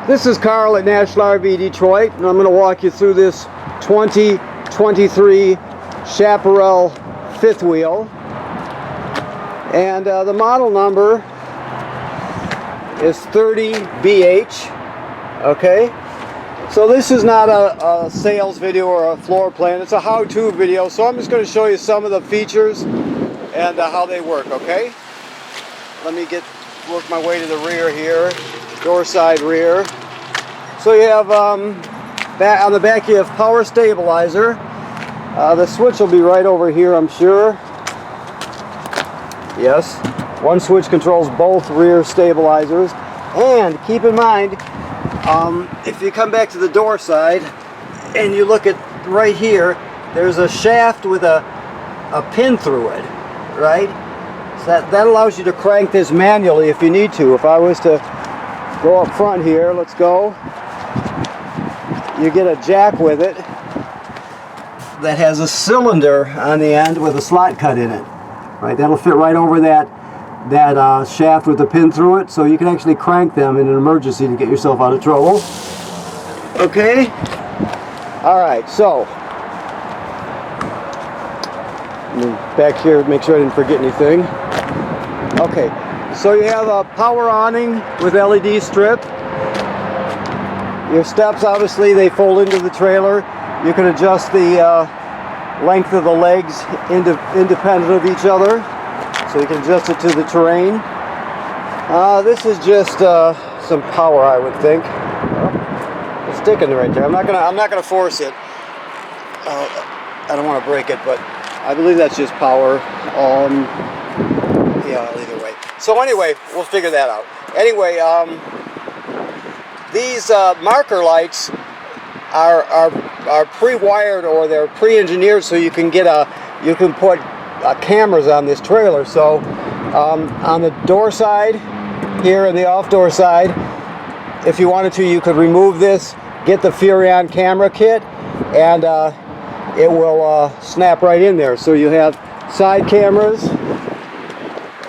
This is Carl at National RV Detroit, and I'm going to walk you through this 2023 Chaparral fifth wheel. And the model number is 30BH. Okay, so this is not a sales video or a floor plan, it's a how-to video, so I'm just going to show you some of the features and how they work. Okay, let me work my way to the rear here, door side rear. So you have on the back you have power stabilizer. The switch will be right over here, I'm sure. Yes, one switch controls both rear stabilizers. And keep in mind, if you come back to the door side and you look at right here, there's a shaft with a pin through it, right? So that allows you to crank this manually if you need to. If I was to go up front here, let's go. You get a jack with it that has a cylinder on the end with a slot cut in it. Right, that'll fit right over that shaft with the pin through it, so you can actually crank them in an emergency to get yourself out of trouble. Okay? Alright, so back here, make sure I didn't forget anything. Okay, so you have a power awning with LED strip. Your steps, obviously, they fold into the trailer. You can adjust the length of the legs independent of each other, so you can adjust it to the terrain. This is just some power, I would think. It's sticking right there. I'm not gonna force it. I don't want to break it, but I believe that's just power. Yeah, either way. So anyway, we'll figure that out. Anyway, these marker lights are pre-wired, or they're pre-engineered, so you can put cameras on this trailer. So on the door side here and the off door side, if you wanted to, you could remove this, get the Furrion camera kit, and it will snap right in there. So you have side cameras,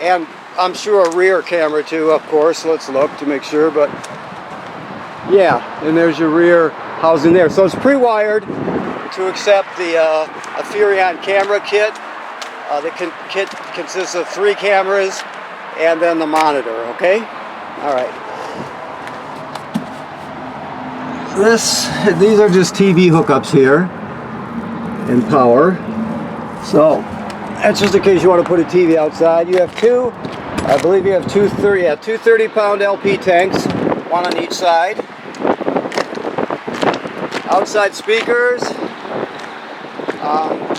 and I'm sure a rear camera too, of course. Let's look to make sure, but yeah, and there's your rear housing there. So it's pre-wired to accept a Furrion camera kit. The kit consists of 3 cameras and then the monitor. Okay, all right. These are just TV hookups here and power. So that's just in case you want to put a TV outside. You have I believe you have two 30-pound LP tanks, one on each side. Outside speakers.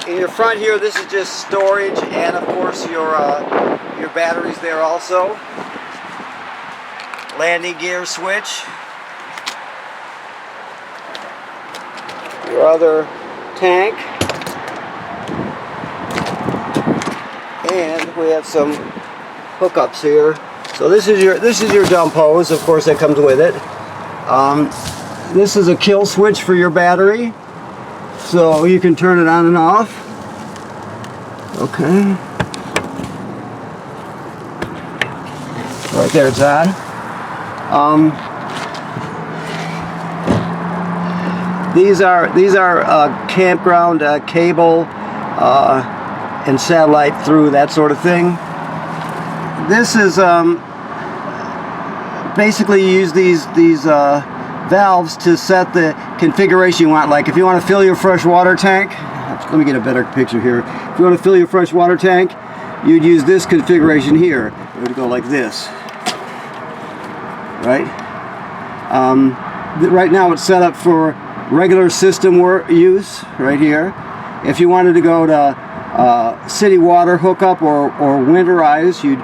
In your front here, this is just storage, and of course your batteries there also. Landing gear switch. Your other tank. And we have some hookups here. So this is your dump hose, of course, that comes with it. This is a kill switch for your battery, so you can turn it on and off. Okay. Right there, it's on. These are campground cable and satellite through, that sort of thing. This is basically you use these valves to set the configuration you want. Like if you want to fill your fresh water tank, let me get a better picture here. If you want to fill your fresh water tank, you'd use this configuration here. It would go like this, right? Right now it's set up for regular system use right here. If you wanted to go to city water hookup or winterize, you'd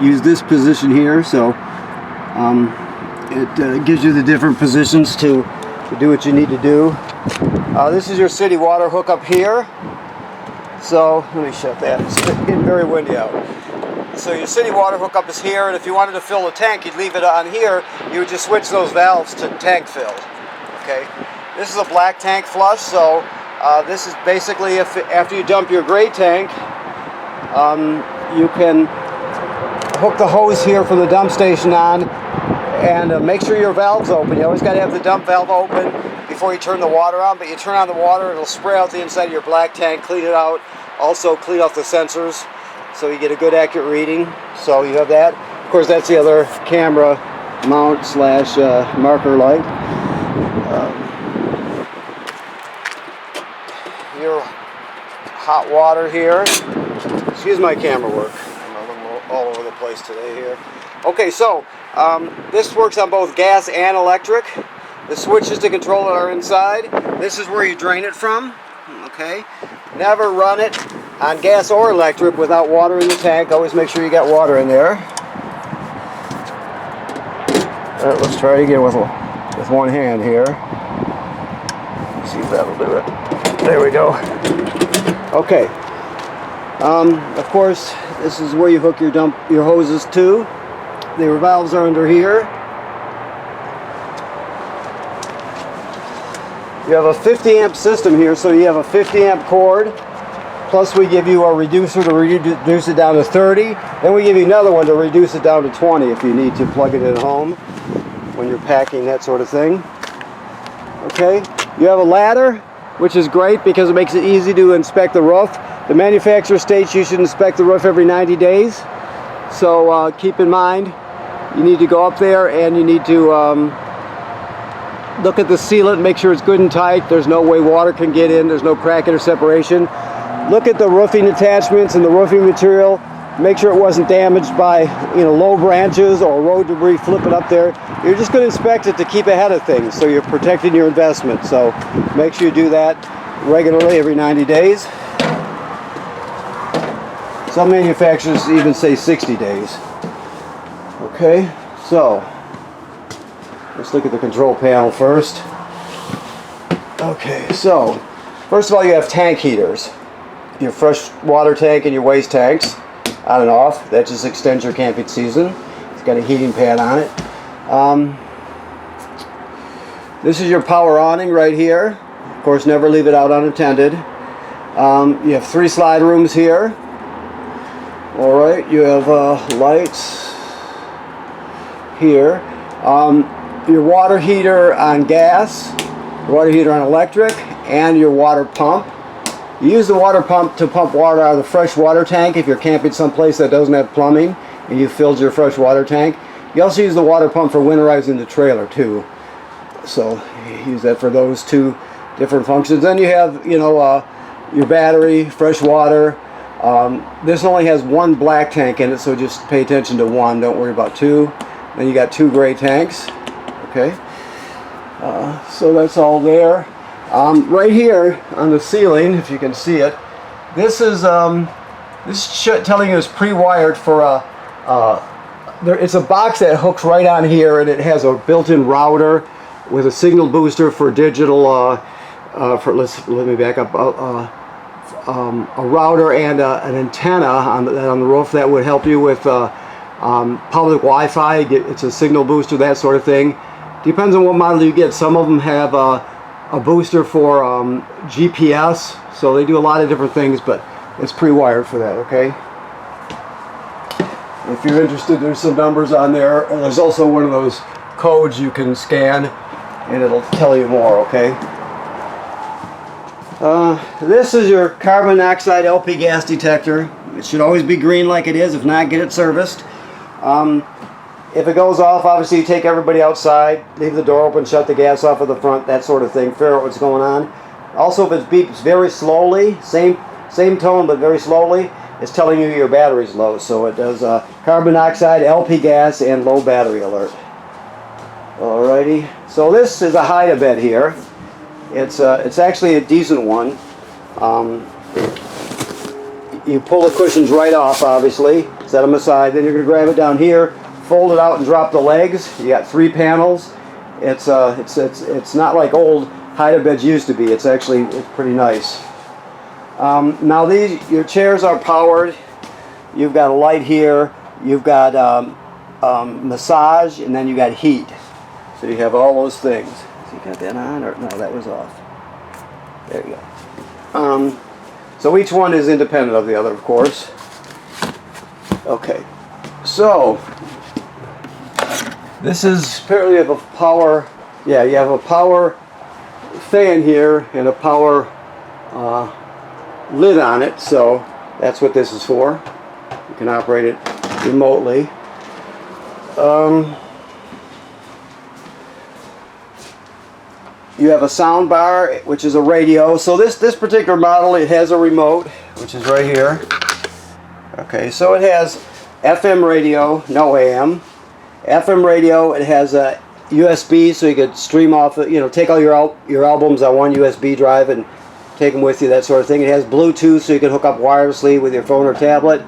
use this position here. So it gives you the different positions to do what you need to do. This is your city water hookup here. So let me shut that. It's getting very windy out. So your city water hookup is here, and if you wanted to fill the tank, you'd leave it on here. You would just switch those valves to tank fill. Okay. This is a black tank flush. So this is basically after you dump your gray tank, you can hook the hose here from the dump station on And make sure your valve's open. You always got to have the dump valve open before you turn the water on, but you turn on the water, it'll spray out the inside of your black tank, clean it out, also clean off the sensors so you get a good accurate reading. So you have that. Of course, that's the other camera mount slash marker light. Your hot water here. Excuse my camera work. I'm a little all over the place today here. Okay, so this works on both gas and electric. The switches to control it are inside. This is where you drain it from. Okay. Never run it on gas or electric without water in the tank. Always make sure you got water in there. All right, let's try it again with one hand here. Let's see if that'll do it. There we go. Okay. Of course, this is where you hook your hoses to. The valves are under here. You have a 50 amp system here, so you have a 50 amp cord. Plus we give you a reducer to reduce it down to 30. Then we give you another one to reduce it down to 20 if you need to plug it in at home when you're packing, that sort of thing. Okay, you have a ladder, which is great because it makes it easy to inspect the roof. The manufacturer states you should inspect the roof every 90 days. So keep in mind, you need to go up there and you need to look at the sealant, make sure it's good and tight. There's no way water can get in. There's no cracking or separation. Look at the roofing attachments and the roofing material. Make sure it wasn't damaged by low branches or road debris flipping up there. You're just going to inspect it to keep ahead of things, so you're protecting your investment. So make sure you do that regularly every 90 days. Some manufacturers even say 60 days. Okay, so let's look at the control panel first. Okay, so first of all, you have tank heaters. Your fresh water tank and your waste tanks, on and off. That just extends your camping season. It's got a heating pad on it. This is your power awning right here. Of course, never leave it out unattended. You have 3 slide rooms here. All right, you have lights here. Your water heater on gas, your water heater on electric, and your water pump. You use the water pump to pump water out of the fresh water tank if you're camping someplace that doesn't have plumbing and you filled your fresh water tank. You also use the water pump for winterizing the trailer too. So you use that for those 2 different functions. Then you have, your battery, fresh water. This only has 1 black tank in it, so just pay attention to 1. Don't worry about 2. Then you got 2 gray tanks. Okay. So that's all there. Right here on the ceiling, if you can see it, this is telling you it's pre-wired for it's a box that hooks right on here, and it has a built-in router with a signal booster for digital. Let me back up. A router and an antenna on the roof that would help you with public Wi-Fi. It's a signal booster, that sort of thing. Depends on what model you get. Some of them have a booster for GPS, so they do a lot of different things, but it's pre-wired for that. Okay. If you're interested, there's some numbers on there, and there's also one of those codes you can scan, and it'll tell you more. Okay. This is your carbon monoxide LP gas detector. It should always be green like it is. If not, get it serviced. If it goes off, obviously you take everybody outside, leave the door open, shut the gas off at the front, that sort of thing, figure out what's going on. Also, if it beeps very slowly, same tone but very slowly, it's telling you your battery's low. So it does carbon monoxide, LP gas, and low battery alert. Alrighty, so this is a hide-a-bed here. It's actually a decent one. You pull the cushions right off, obviously, set them aside, then you're going to grab it down here, fold it out and drop the legs. You got 3 panels. It's not like old hide-a-beds used to be. It's pretty nice. Now your chairs are powered. You've got a light here. You've got massage, and then you got heat. So you have all those things. So you got that on, or no, that was off. There you go. So each one is independent of the other, of course. Okay. So This is apparently you have a power. Yeah, you have a power fan here and a power lid on it. So that's what this is for. You can operate it remotely. You have a sound bar, which is a radio. So this particular model, it has a remote, which is right here. Okay, so it has FM radio, no AM. FM radio, it has a USB, so you could stream off, take all your albums on one USB drive and take them with you, that sort of thing. It has Bluetooth, so you can hook up wirelessly with your phone or tablet.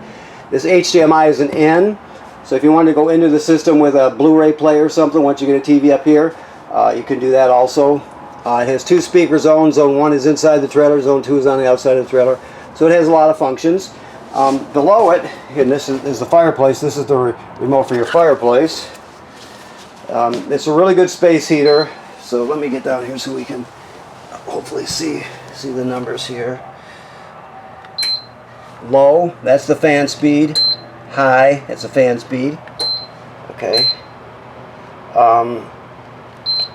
This HDMI is an N, so if you want to go into the system with a Blu-ray player or something, once you get a TV up here, you can do that also. It has 2 speaker zones. Zone 1 is inside the trailer, Zone 2 is on the outside of the trailer. So it has a lot of functions. Below it, and this is the fireplace. This is the remote for your fireplace. It's a really good space heater. So let me get down here so we can hopefully see the numbers here. Low, that's the fan speed. High, that's the fan speed. Okay.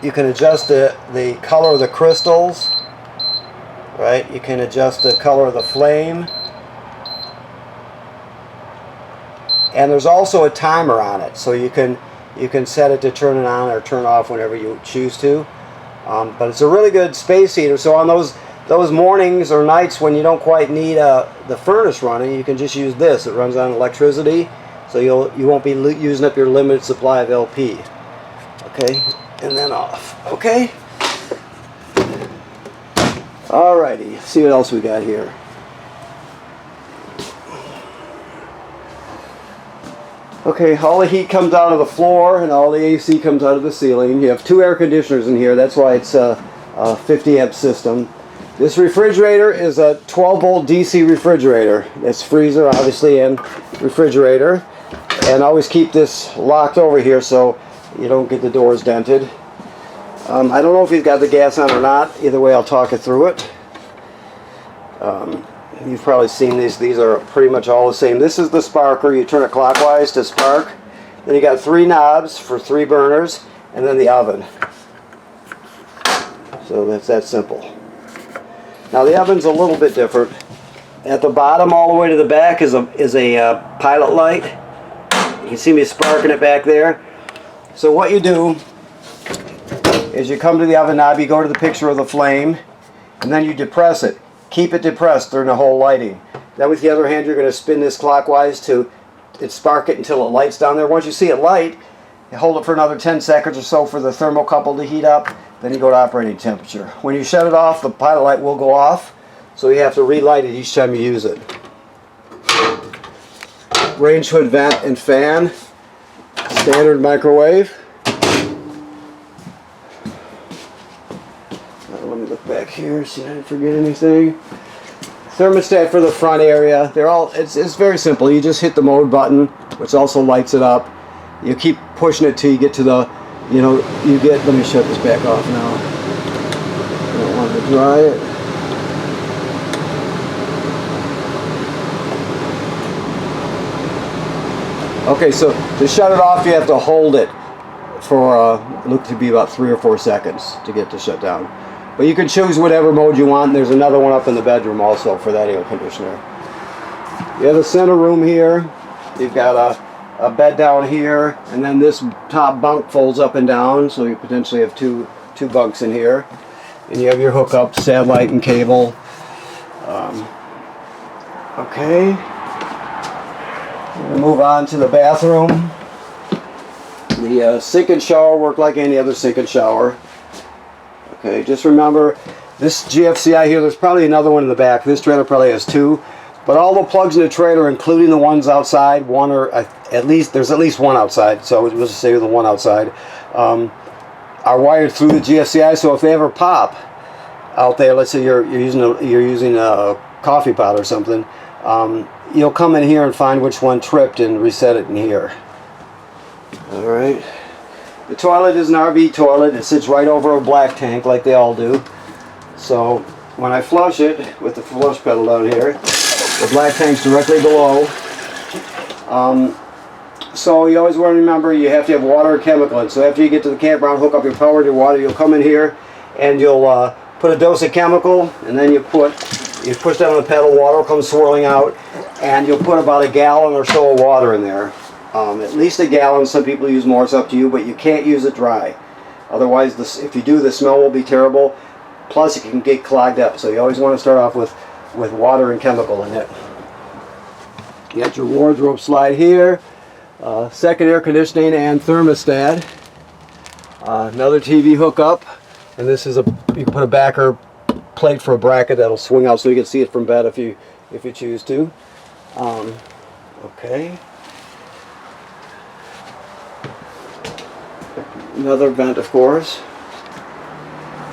You can adjust the color of the crystals, right? You can adjust the color of the flame. And there's also a timer on it, so you can set it to turn it on or turn off whenever you choose to. But it's a really good space heater, so on those mornings or nights when you don't quite need the furnace running, you can just use this. It runs on electricity, so you won't be using up your limited supply of LP. Okay, and then off. Okay. Alrighty, see what else we got here. Okay, all the heat comes out of the floor and all the AC comes out of the ceiling. You have 2 air conditioners in here. That's why it's a 50 amp system. This refrigerator is a 12 volt DC refrigerator. It's freezer, obviously, and refrigerator. And always keep this locked over here so you don't get the doors dented. I don't know if he's got the gas on or not. Either way, I'll talk you through it. You've probably seen these. These are pretty much all the same. This is the sparker. You turn it clockwise to spark. Then you got 3 knobs for 3 burners, and then the oven. So that's that simple. Now the oven's a little bit different. At the bottom, all the way to the back, is a pilot light. You can see me sparking it back there. So what you do is you come to the oven knob, you go to the picture of the flame, and then you depress it. Keep it depressed during the whole lighting. Then with the other hand, you're going to spin this clockwise to spark it until it lights down there. Once you see it light, you hold it for another 10 seconds or so for the thermocouple to heat up. Then you go to operating temperature. When you shut it off, the pilot light will go off, so you have to relight it each time you use it. Range hood vent and fan. Standard microwave. Let me look back here, see if I didn't forget anything. Thermostat for the front area. It's very simple. You just hit the mode button, which also lights it up. You keep pushing it till you get to the, let me shut this back off now. I don't want to dry it. Okay, so to shut it off, you have to hold it for, look to be about 3 or 4 seconds to get to shut down. But you can choose whatever mode you want. There's another one up in the bedroom also for that air conditioner. You have the center room here. You've got a bed down here, and then this top bunk folds up and down, so you potentially have two bunks in here. And you have your hookup, satellite and cable. Okay. We'll move on to the bathroom. The sink and shower work like any other sink and shower. Okay, just remember this GFCI here, there's probably another one in the back. This trailer probably has 2. But all the plugs in the trailer, including the ones outside, there's at least one outside, so we'll just say the one outside, are wired through the GFCI, so if they ever pop out there, let's say you're using a coffee pot or something, you'll come in here and find which one tripped and reset it in here. Alright. The toilet is an RV toilet. It sits right over a black tank like they all do. So when I flush it with the flush pedal down here, the black tank's directly below. So you always want to remember you have to have water and chemical in. So after you get to the campground, hook up your power to your water, you'll come in here and you'll put a dose of chemical, and then you push down on the pedal, water will come swirling out, and you'll put about a gallon or so of water in there. At least a gallon. Some people use more, it's up to you, but you can't use it dry. Otherwise, if you do, the smell will be terrible. Plus, it can get clogged up. So you always want to start off with water and chemical in it. You got your wardrobe slide here. Second air conditioning and thermostat. Another TV hookup, and this is you can put a backer plate for a bracket that'll swing out so you can see it from bed if you choose to. Okay. Another vent, of course.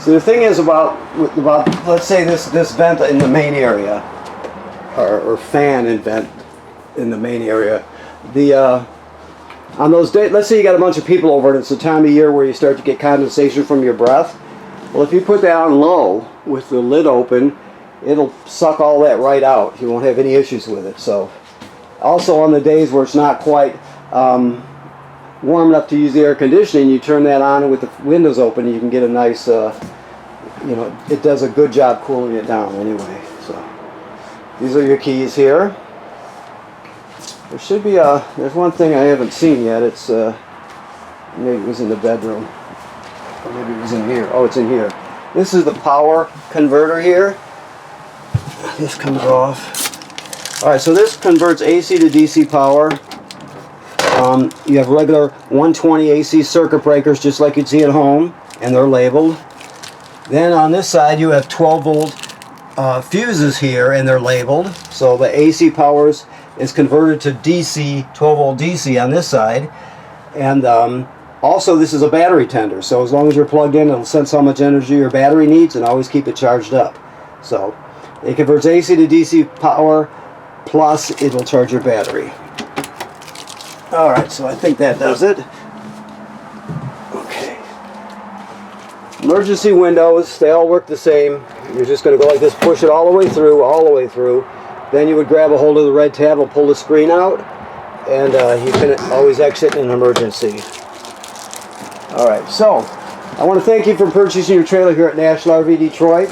So the thing is about let's say this vent in the main area, or fan and vent in the main area. On those days, let's say you got a bunch of people over and it's the time of year where you start to get condensation from your breath. Well, if you put that on low with the lid open, it'll suck all that right out. You won't have any issues with it. So, also on the days where it's not quite warm enough to use the air conditioning, you turn that on with the windows open and you can get a nice, it does a good job cooling it down anyway. So, these are your keys here. There should be there's one thing I haven't seen yet. It's, maybe it was in the bedroom. Or maybe it was in here. Oh, it's in here. This is the power converter here. This comes off. Alright, so this converts AC to DC power. You have regular 120 AC circuit breakers just like you'd see at home, and they're labeled. Then on this side you have 12 volt fuses here, and they're labeled. So the AC powers is converted to DC, 12 volt DC on this side. And also this is a battery tender, so as long as you're plugged in, it'll sense how much energy your battery needs and always keep it charged up. So it converts AC to DC power, plus it will charge your battery. Alright, so I think that does it. Okay. Emergency windows, they all work the same. You're just going to go like this, push it all the way through, Then you would grab a hold of the red tab and pull the screen out, and you can always exit in an emergency. Alright, so I want to thank you for purchasing your trailer here at National RV Detroit.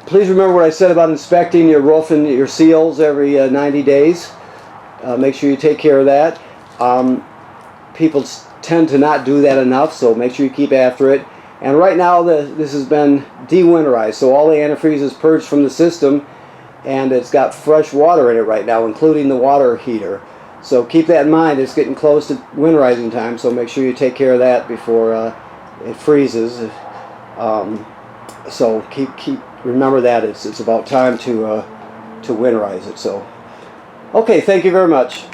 Please remember what I said about inspecting your roof and your seals every 90 days. Make sure you take care of that. People tend to not do that enough, so make sure you keep after it. And right now this has been de-winterized, so all the antifreeze is purged from the system, and it's got fresh water in it right now, including the water heater. So keep that in mind. It's getting close to winterizing time, so make sure you take care of that before it freezes. So remember that it's about time to winterize it. So, okay, thank you very much.